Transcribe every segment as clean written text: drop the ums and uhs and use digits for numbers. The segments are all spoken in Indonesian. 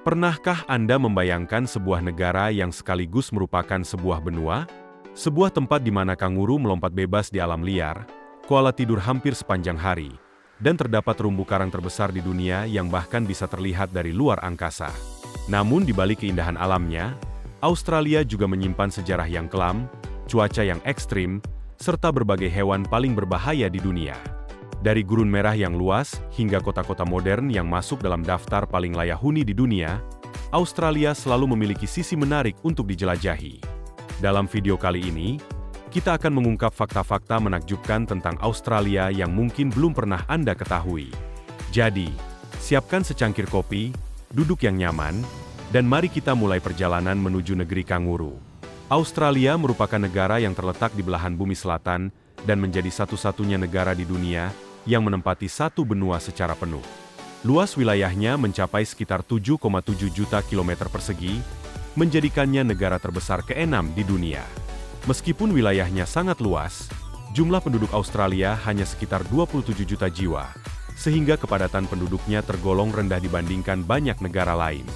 Pernahkah Anda membayangkan sebuah negara yang sekaligus merupakan sebuah benua? Sebuah tempat di mana kanguru melompat bebas di alam liar, koala tidur hampir sepanjang hari, dan terdapat terumbu karang terbesar di dunia yang bahkan bisa terlihat dari luar angkasa. Namun di balik keindahan alamnya, Australia juga menyimpan sejarah yang kelam, cuaca yang ekstrim, serta berbagai hewan paling berbahaya di dunia. Dari gurun merah yang luas hingga kota-kota modern yang masuk dalam daftar paling layak huni di dunia, Australia selalu memiliki sisi menarik untuk dijelajahi. Dalam video kali ini, kita akan mengungkap fakta-fakta menakjubkan tentang Australia yang mungkin belum pernah Anda ketahui. Jadi, siapkan secangkir kopi, duduk yang nyaman, dan mari kita mulai perjalanan menuju negeri kanguru. Australia merupakan negara yang terletak di belahan bumi selatan dan menjadi satu-satunya negara di dunia yang menempati satu benua secara penuh. Luas wilayahnya mencapai sekitar 7,7 juta kilometer persegi, menjadikannya negara terbesar ke-6 di dunia. Meskipun wilayahnya sangat luas, jumlah penduduk Australia hanya sekitar 27 juta jiwa, sehingga kepadatan penduduknya tergolong rendah dibandingkan banyak negara lain.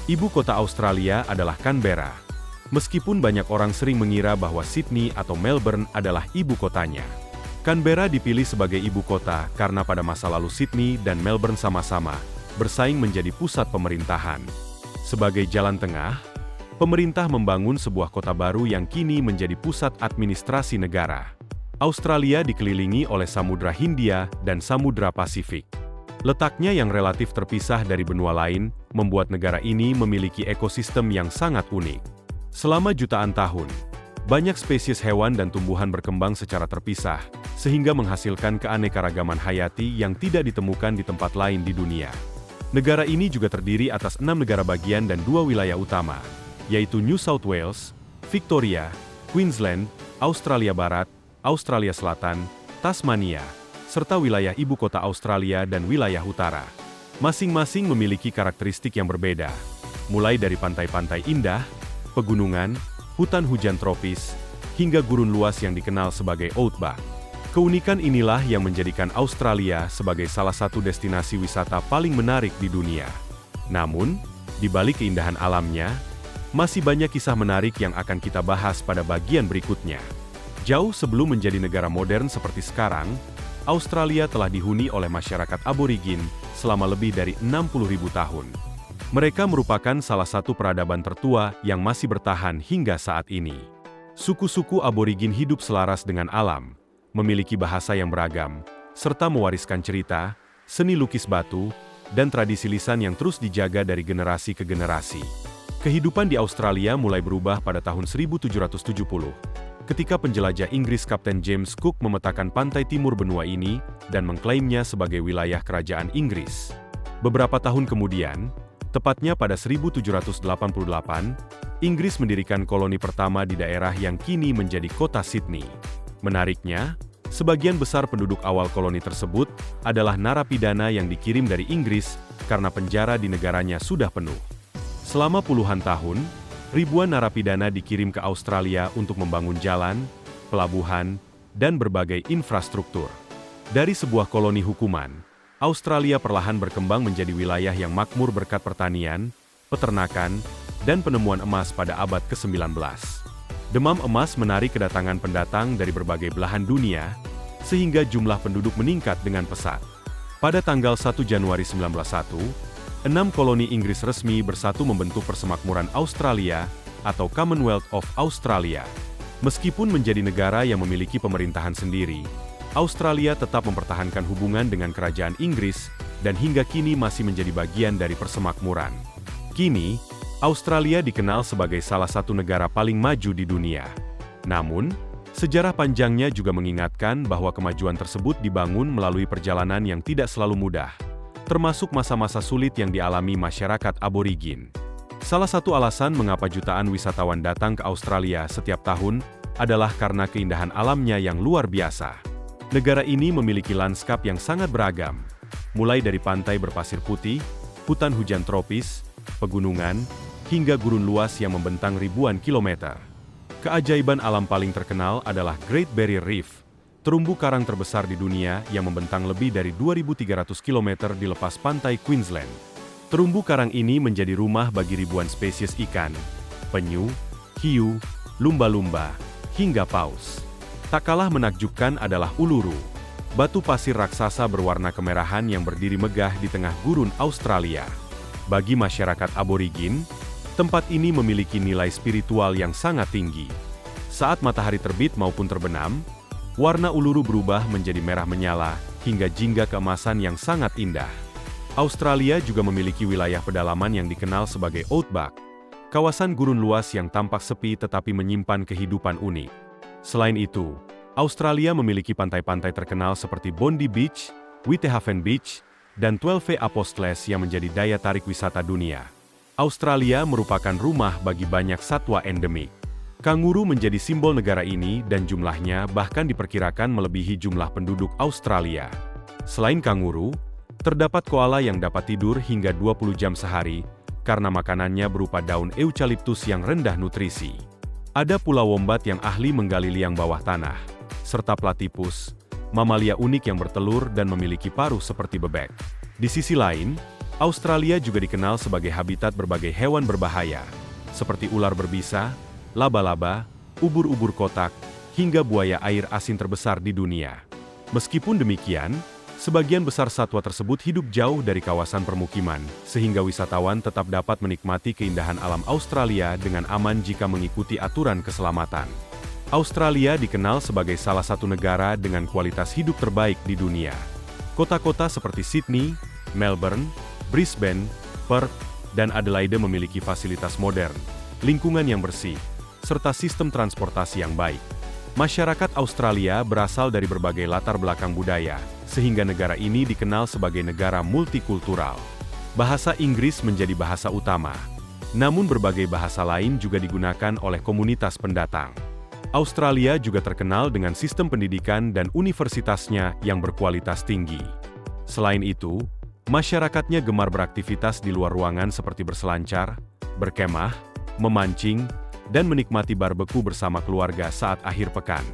Ibu kota Australia adalah Canberra. Meskipun banyak orang sering mengira bahwa Sydney atau Melbourne adalah ibu kotanya. Canberra dipilih sebagai ibu kota karena pada masa lalu Sydney dan Melbourne sama-sama bersaing menjadi pusat pemerintahan. Sebagai jalan tengah, pemerintah membangun sebuah kota baru yang kini menjadi pusat administrasi negara. Australia dikelilingi oleh Samudra Hindia dan Samudra Pasifik. Letaknya yang relatif terpisah dari benua lain membuat negara ini memiliki ekosistem yang sangat unik. Selama jutaan tahun, banyak spesies hewan dan tumbuhan berkembang secara terpisah, sehingga menghasilkan keanekaragaman hayati yang tidak ditemukan di tempat lain di dunia. Negara ini juga terdiri atas 6 negara bagian dan 2 wilayah utama, yaitu New South Wales, Victoria, Queensland, Australia Barat, Australia Selatan, Tasmania, serta wilayah ibu kota Australia dan wilayah utara. Masing-masing memiliki karakteristik yang berbeda, mulai dari pantai-pantai indah, pegunungan, hutan hujan tropis, hingga gurun luas yang dikenal sebagai outback. Keunikan inilah yang menjadikan Australia sebagai salah satu destinasi wisata paling menarik di dunia. Namun, di balik keindahan alamnya, masih banyak kisah menarik yang akan kita bahas pada bagian berikutnya. Jauh sebelum menjadi negara modern seperti sekarang, Australia telah dihuni oleh masyarakat aborigin selama lebih dari 60.000 tahun. Mereka merupakan salah satu peradaban tertua yang masih bertahan hingga saat ini. Suku-suku aborigin hidup selaras dengan alam, memiliki bahasa yang beragam, serta mewariskan cerita, seni lukis batu, dan tradisi lisan yang terus dijaga dari generasi ke generasi. Kehidupan di Australia mulai berubah pada tahun 1770, ketika penjelajah Inggris Kapten James Cook memetakan pantai timur benua ini dan mengklaimnya sebagai wilayah kerajaan Inggris. Beberapa tahun kemudian, tepatnya pada 1788, Inggris mendirikan koloni pertama di daerah yang kini menjadi kota Sydney. Menariknya, sebagian besar penduduk awal koloni tersebut adalah narapidana yang dikirim dari Inggris karena penjara di negaranya sudah penuh. Selama puluhan tahun, ribuan narapidana dikirim ke Australia untuk membangun jalan, pelabuhan, dan berbagai infrastruktur. Dari sebuah koloni hukuman, Australia perlahan berkembang menjadi wilayah yang makmur berkat pertanian, peternakan, dan penemuan emas pada abad ke-19. Demam emas menarik kedatangan pendatang dari berbagai belahan dunia, sehingga jumlah penduduk meningkat dengan pesat. Pada tanggal 1 Januari 1901, 6 koloni Inggris resmi bersatu membentuk Persemakmuran Australia atau Commonwealth of Australia. Meskipun menjadi negara yang memiliki pemerintahan sendiri, Australia tetap mempertahankan hubungan dengan kerajaan Inggris dan hingga kini masih menjadi bagian dari persemakmuran. Kini, Australia dikenal sebagai salah satu negara paling maju di dunia. Namun, sejarah panjangnya juga mengingatkan bahwa kemajuan tersebut dibangun melalui perjalanan yang tidak selalu mudah, termasuk masa-masa sulit yang dialami masyarakat aborigin. Salah satu alasan mengapa jutaan wisatawan datang ke Australia setiap tahun adalah karena keindahan alamnya yang luar biasa. Negara ini memiliki lanskap yang sangat beragam, mulai dari pantai berpasir putih, hutan hujan tropis, pegunungan, hingga gurun luas yang membentang ribuan kilometer. Keajaiban alam paling terkenal adalah Great Barrier Reef, terumbu karang terbesar di dunia yang membentang lebih dari 2.300 km di lepas pantai Queensland. Terumbu karang ini menjadi rumah bagi ribuan spesies ikan, penyu, hiu, lumba-lumba, hingga paus. Tak kalah menakjubkan adalah Uluru, batu pasir raksasa berwarna kemerahan yang berdiri megah di tengah gurun Australia. Bagi masyarakat aborigin, tempat ini memiliki nilai spiritual yang sangat tinggi. Saat matahari terbit maupun terbenam, warna Uluru berubah menjadi merah menyala hingga jingga keemasan yang sangat indah. Australia juga memiliki wilayah pedalaman yang dikenal sebagai Outback, kawasan gurun luas yang tampak sepi tetapi menyimpan kehidupan unik. Selain itu, Australia memiliki pantai-pantai terkenal seperti Bondi Beach, Whitehaven Beach, dan 12 Apostles yang menjadi daya tarik wisata dunia. Australia merupakan rumah bagi banyak satwa endemik. Kanguru menjadi simbol negara ini dan jumlahnya bahkan diperkirakan melebihi jumlah penduduk Australia. Selain kanguru, terdapat koala yang dapat tidur hingga 20 jam sehari karena makanannya berupa daun eucalyptus yang rendah nutrisi. Ada pula wombat yang ahli menggali liang bawah tanah, serta platypus, mamalia unik yang bertelur dan memiliki paruh seperti bebek. Di sisi lain, Australia juga dikenal sebagai habitat berbagai hewan berbahaya, seperti ular berbisa, laba-laba, ubur-ubur kotak, hingga buaya air asin terbesar di dunia. Meskipun demikian, sebagian besar satwa tersebut hidup jauh dari kawasan permukiman, sehingga wisatawan tetap dapat menikmati keindahan alam Australia dengan aman jika mengikuti aturan keselamatan. Australia dikenal sebagai salah satu negara dengan kualitas hidup terbaik di dunia. Kota-kota seperti Sydney, Melbourne, Brisbane, Perth, dan Adelaide memiliki fasilitas modern, lingkungan yang bersih, serta sistem transportasi yang baik. Masyarakat Australia berasal dari berbagai latar belakang budaya, sehingga negara ini dikenal sebagai negara multikultural. Bahasa Inggris menjadi bahasa utama, namun berbagai bahasa lain juga digunakan oleh komunitas pendatang. Australia juga terkenal dengan sistem pendidikan dan universitasnya yang berkualitas tinggi. Selain itu, masyarakatnya gemar beraktivitas di luar ruangan seperti berselancar, berkemah, memancing, dan menikmati barbeku bersama keluarga saat akhir pekan.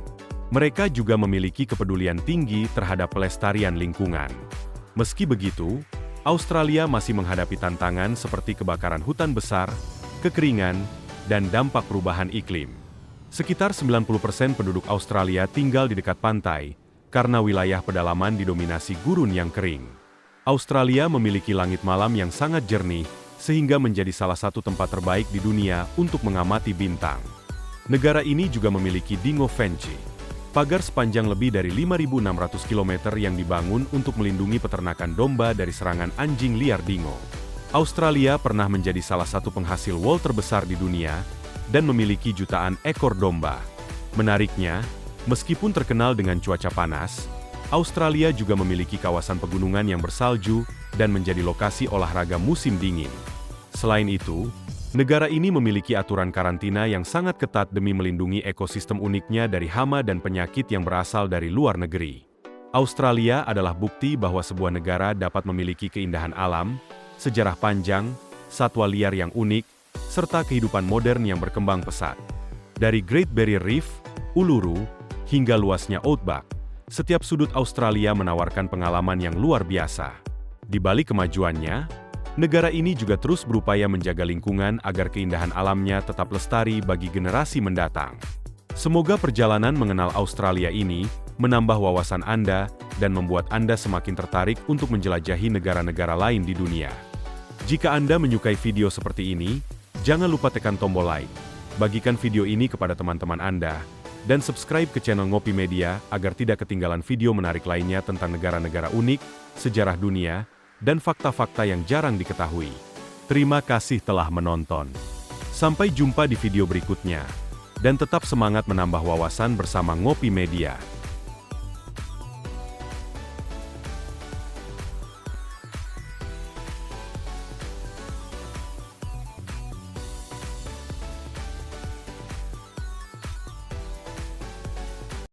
Mereka juga memiliki kepedulian tinggi terhadap pelestarian lingkungan. Meski begitu, Australia masih menghadapi tantangan seperti kebakaran hutan besar, kekeringan, dan dampak perubahan iklim. Sekitar 90% penduduk Australia tinggal di dekat pantai, karena wilayah pedalaman didominasi gurun yang kering. Australia memiliki langit malam yang sangat jernih, sehingga menjadi salah satu tempat terbaik di dunia untuk mengamati bintang. Negara ini juga memiliki Dingo Fence, pagar sepanjang lebih dari 5.600 km yang dibangun untuk melindungi peternakan domba dari serangan anjing liar dingo. Australia pernah menjadi salah satu penghasil wol terbesar di dunia dan memiliki jutaan ekor domba. Menariknya, meskipun terkenal dengan cuaca panas, Australia juga memiliki kawasan pegunungan yang bersalju dan menjadi lokasi olahraga musim dingin. Selain itu, negara ini memiliki aturan karantina yang sangat ketat demi melindungi ekosistem uniknya dari hama dan penyakit yang berasal dari luar negeri. Australia adalah bukti bahwa sebuah negara dapat memiliki keindahan alam, sejarah panjang, satwa liar yang unik, serta kehidupan modern yang berkembang pesat. Dari Great Barrier Reef, Uluru, hingga luasnya Outback, setiap sudut Australia menawarkan pengalaman yang luar biasa. Di balik kemajuannya, negara ini juga terus berupaya menjaga lingkungan agar keindahan alamnya tetap lestari bagi generasi mendatang. Semoga perjalanan mengenal Australia ini menambah wawasan Anda dan membuat Anda semakin tertarik untuk menjelajahi negara-negara lain di dunia. Jika Anda menyukai video seperti ini, jangan lupa tekan tombol like, bagikan video ini kepada teman-teman Anda, dan subscribe ke channel Ngopi Media agar tidak ketinggalan video menarik lainnya tentang negara-negara unik, sejarah dunia, dan fakta-fakta yang jarang diketahui. Terima kasih telah menonton. Sampai jumpa di video berikutnya. Dan tetap semangat menambah wawasan bersama Ngopi Media.